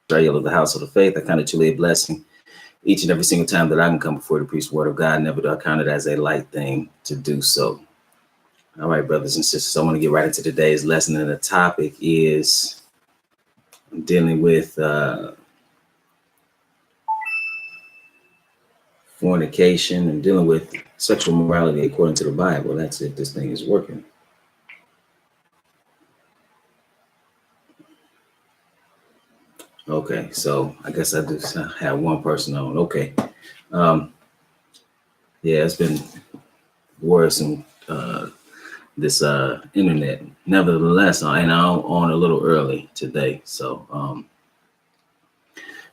of the household of faith. I count it truly a blessing each and every single time that I can come before the preach the word of God. Never do I count it as a light thing to do so. All right, brothers and sisters, I want to get right into today's lesson, and the topic is I'm dealing with fornication and dealing with sexual morality according to the Bible. That's it. This thing is working. Okay, so I guess I just have one person on. Okay. Yeah, it's been worrisome, this internet. Nevertheless, and I'm on a little early today, so I'm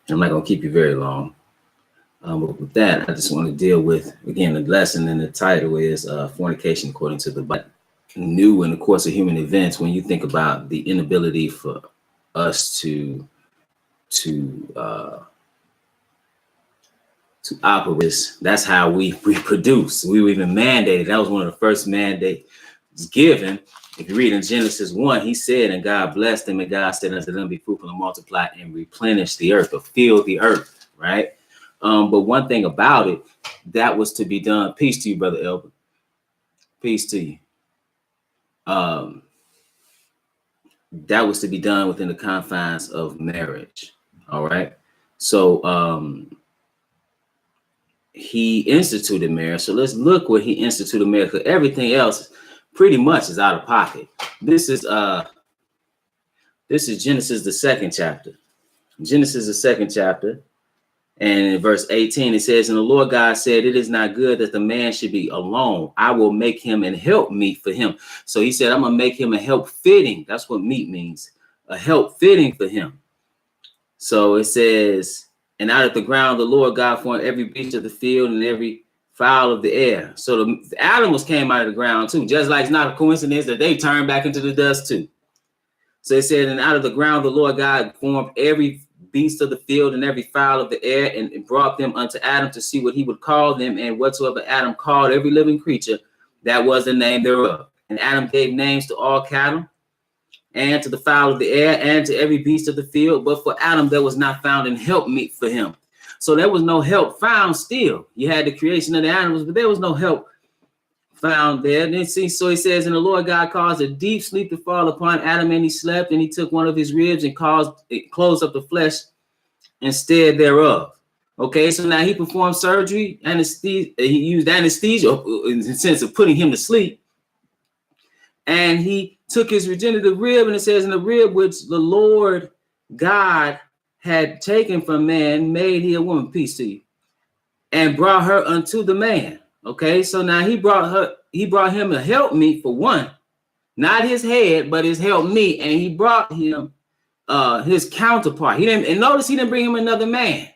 not going to keep you very long. But with that, I just want to deal with, again, the lesson, and the title is fornication according to the Bible. New in the course of human events, when you think about the inability for us to operate this, that's how we reproduce. We were even mandated. That was one of the first mandates given. If you read in Genesis 1, he said, and God blessed them, and God said unto them, be fruitful and multiply and replenish the earth, or fill the earth, right? But one thing about it, that was to be done. Peace to you, Brother Elbert. Peace to you. That was to be done within the confines of marriage. All right. So he instituted marriage. So let's look what he instituted marriage, because everything else pretty much is out of pocket. This is Genesis, the second chapter. Genesis, the second chapter. And in verse 18, it says, and the Lord God said, it is not good that the man should be alone. I will make him an help meet for him. So he said, I'm going to make him a help fitting. That's what meet means, a help fitting for him. So it says, and out of the ground, the Lord God formed every beast of the field and every fowl of the air. So the animals came out of the ground too, just like it's not a coincidence that they turned back into the dust too. So it said, and out of the ground, the Lord God formed every beast of the field and every fowl of the air, and brought them unto Adam to see what he would call them. And whatsoever Adam called every living creature, that was the name thereof. And Adam gave names to all cattle, and to the fowl of the air, and to every beast of the field. But for Adam, there was not found an help meet for him. So there was no help found still. You had the creation of the animals, but there was no help found there. And then see, so he says, and the Lord God caused a deep sleep to fall upon Adam, and he slept, and he took one of his ribs and closed up the flesh instead thereof. Okay, so now he performed surgery, anesthesia. He used anesthesia in the sense of putting him to sleep. And he took his regenerative rib, and it says, in the rib which the Lord God had taken from man, made he a woman, peace to you, and brought her unto the man. Okay, so now he brought him a helpmeet for one, not his head, but his helpmeet, and he brought him his counterpart. He didn't, and notice he didn't bring him another man.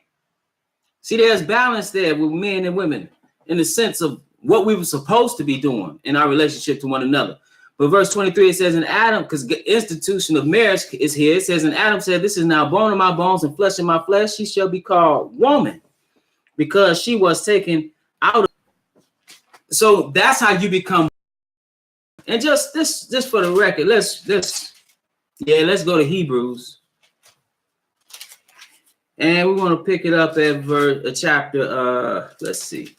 See, there's balance there with men and women in the sense of what we were supposed to be doing in our relationship to one another. But verse 23, it says, in Adam, because the institution of marriage is here, it says, and Adam said, this is now bone of my bones and flesh of my flesh. She shall be called woman, because she was taken out of. So that's how you become. And just for the record, let's go to Hebrews. And we want to pick it up at chapter, let's see.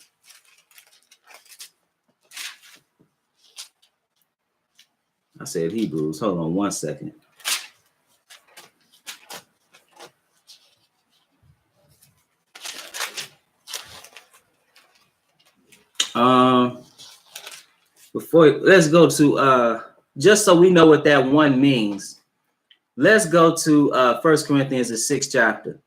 I said Hebrews. Hold on one second. Let's go to just so we know what that one means. Let's go to 1 Corinthians, the 6th chapter.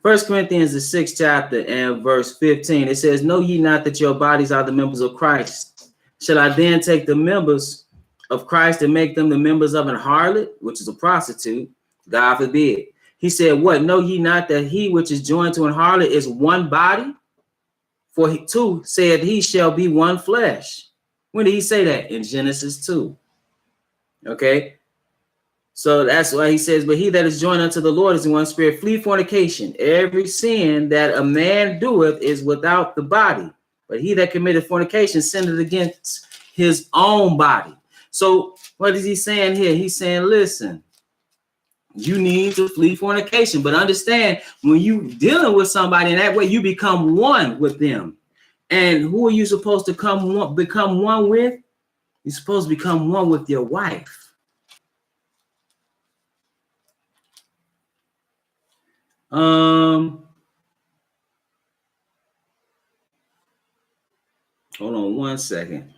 1 Corinthians, the 6th chapter and verse 15. It says, know ye not that your bodies are the members of Christ? Shall I then take the members of Christ and make them the members of an harlot, which is a prostitute? God forbid. He said, what? Know ye not that he which is joined to an harlot is one body? For he too said he shall be one flesh. When did he say that? In Genesis 2. Okay. So that's why he says, but he that is joined unto the Lord is in one spirit. Flee fornication. Every sin that a man doeth is without the body, but he that committeth fornication sinneth against his own body. So what is he saying here? He's saying, listen, You need to flee fornication. But understand, when you dealing with somebody in that way, you become one with them. And who are you supposed to become one with? You're supposed to become one with your wife. Hold on one second.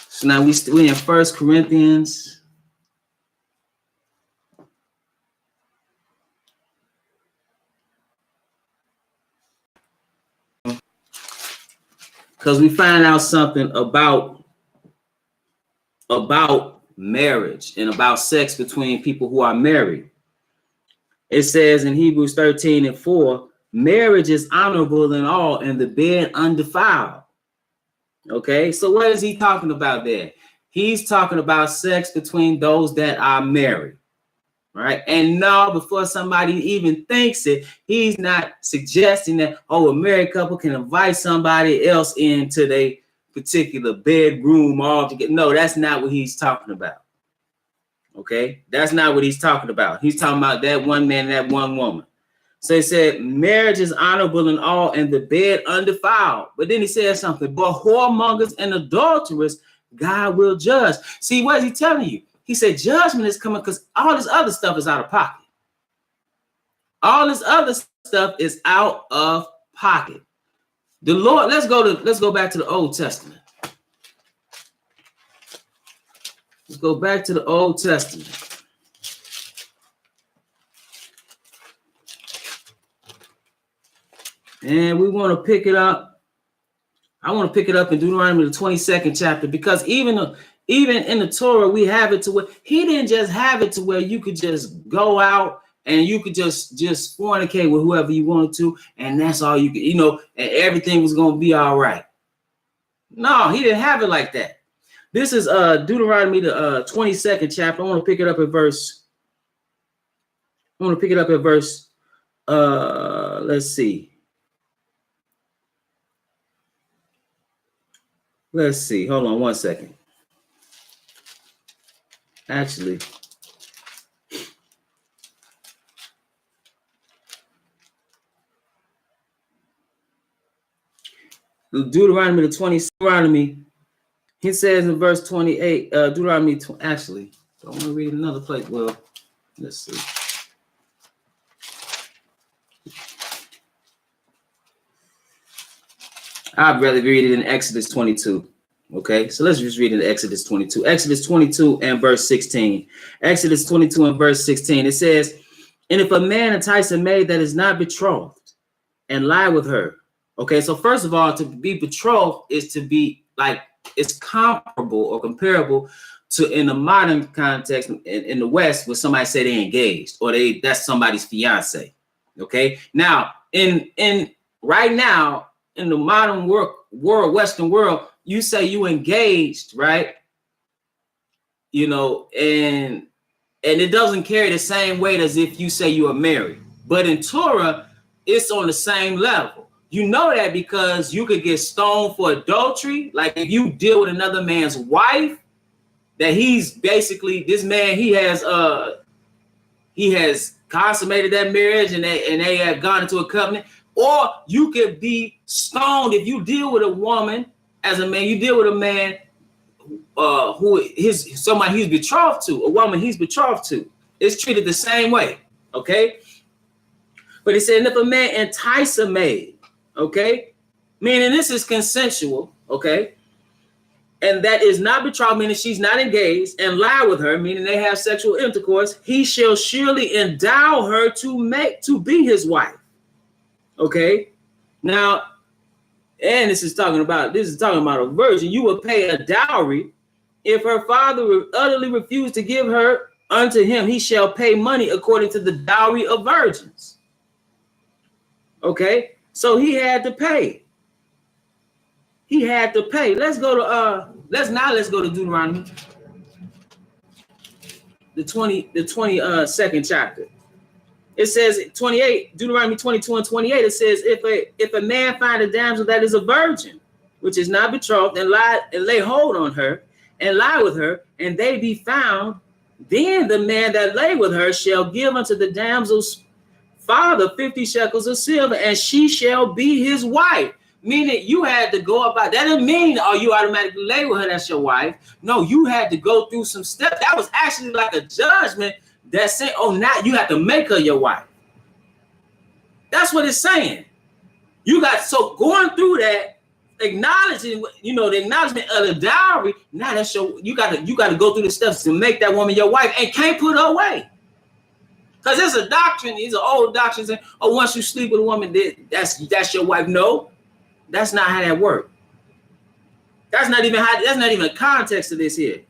So now we in 1 Corinthians. Because we find out something about marriage and about sex between people who are married. It says in Hebrews 13:4, marriage is honorable in all, and the bed undefiled. Okay, so what is he talking about there? He's talking about sex between those that are married, right? And no, before somebody even thinks it, he's not suggesting that, oh, a married couple can invite somebody else into their particular bedroom altogether. No, that's not what he's talking about. Okay, that's not what he's talking about. He's talking about that one man, that one woman. So he said, marriage is honorable in all, and the bed undefiled. But then he says something, but whoremongers and adulterers, God will judge. See, what is he telling you? He said judgment is coming because all this other stuff is out of pocket. All this other stuff is out of pocket. The Lord, let's go back to the Old Testament. Let's go back to the Old Testament. And we want to pick it up. I want to pick it up in Deuteronomy, the 22nd chapter, because even in the Torah, we have it to where he didn't just have it to where you could just go out and you could just fornicate with whoever you wanted to, and that's all you could, and everything was going to be all right. No, he didn't have it like that. This is Deuteronomy, the 22nd chapter. I want to pick it up at verse. Let's see. Let's see. Hold on one second. Actually, Deuteronomy, the 20th Deuteronomy, he says in verse 28, Deuteronomy, actually, I want to read another place. Well, let's see. I'd rather read it in Exodus 22. Okay, so let's just read it in Exodus 22. Exodus 22 and verse 16. Exodus 22 and verse 16. It says, and if a man entice a maid that is not betrothed and lie with her. Okay, so first of all, to be betrothed is to be like, it's comparable or comparable to, in the modern context in the West, where somebody say they engaged or that's somebody's fiance. Okay, now in right now, in the modern world, Western world, you say you engaged, right? And it doesn't carry the same weight as if you say you are married. But in Torah, it's on the same level. You know that because you could get stoned for adultery. Like if you deal with another man's wife, that he's basically, this man, he has consummated that marriage and they have gone into a covenant. Or you could be stoned if you deal with a woman as a man. You deal with a man somebody he's betrothed to, a woman he's betrothed to. It's treated the same way, okay? But he said, if a man entice a maid, okay, meaning this is consensual, okay, and that is not betrothed, meaning she's not engaged, and lie with her, meaning they have sexual intercourse, he shall surely endow her to be his wife. Okay, now, and this is talking about a virgin. You will pay a dowry. If her father utterly refused to give her unto him, he shall pay money according to the dowry of virgins. Okay, so he had to pay. Let's go to Deuteronomy, the 22nd chapter. It says 28, Deuteronomy 22 and 28, it says, if a man find a damsel that is a virgin, which is not betrothed, and lay hold on her, and lie with her, and they be found, then the man that lay with her shall give unto the damsel's father 50 shekels of silver, and she shall be his wife. Meaning you had to go about. That didn't mean, oh, you automatically lay with her, that's your wife. No, you had to go through some steps. That was actually like a judgment that said, oh, now you have to make her your wife. That's what it's saying. You got, so going through that, acknowledging, the acknowledgement of the dowry. Now that's you got to go through the steps to make that woman your wife, and can't put her away. Because it's a doctrine, it's an old doctrine saying, oh, once you sleep with a woman, that's your wife. No, that's not how that works. That's not even context of this here.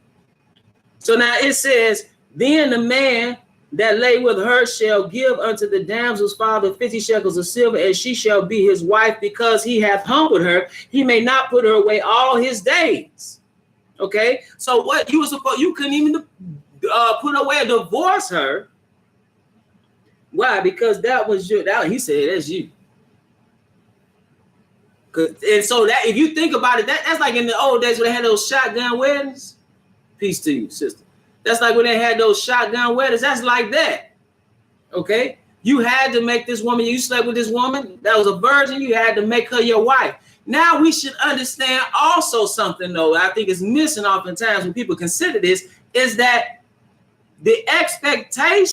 So now it says, then the man that lay with her shall give unto the damsel's father 50 shekels of silver, and she shall be his wife, because he hath humbled her. He may not put her away all his days. Okay, so what you couldn't even put away or divorce her. Why? Because that was he said, that's you. And so that, if you think about it, that's like in the old days when they had those shotgun weddings. Peace to you, sister. That's like when they had those shotgun weddings. That's like that. Okay? You had to make this woman, you slept with this woman that was a virgin, you had to make her your wife. Now we should understand also something, though, I think is missing oftentimes when people consider this, is that the expectation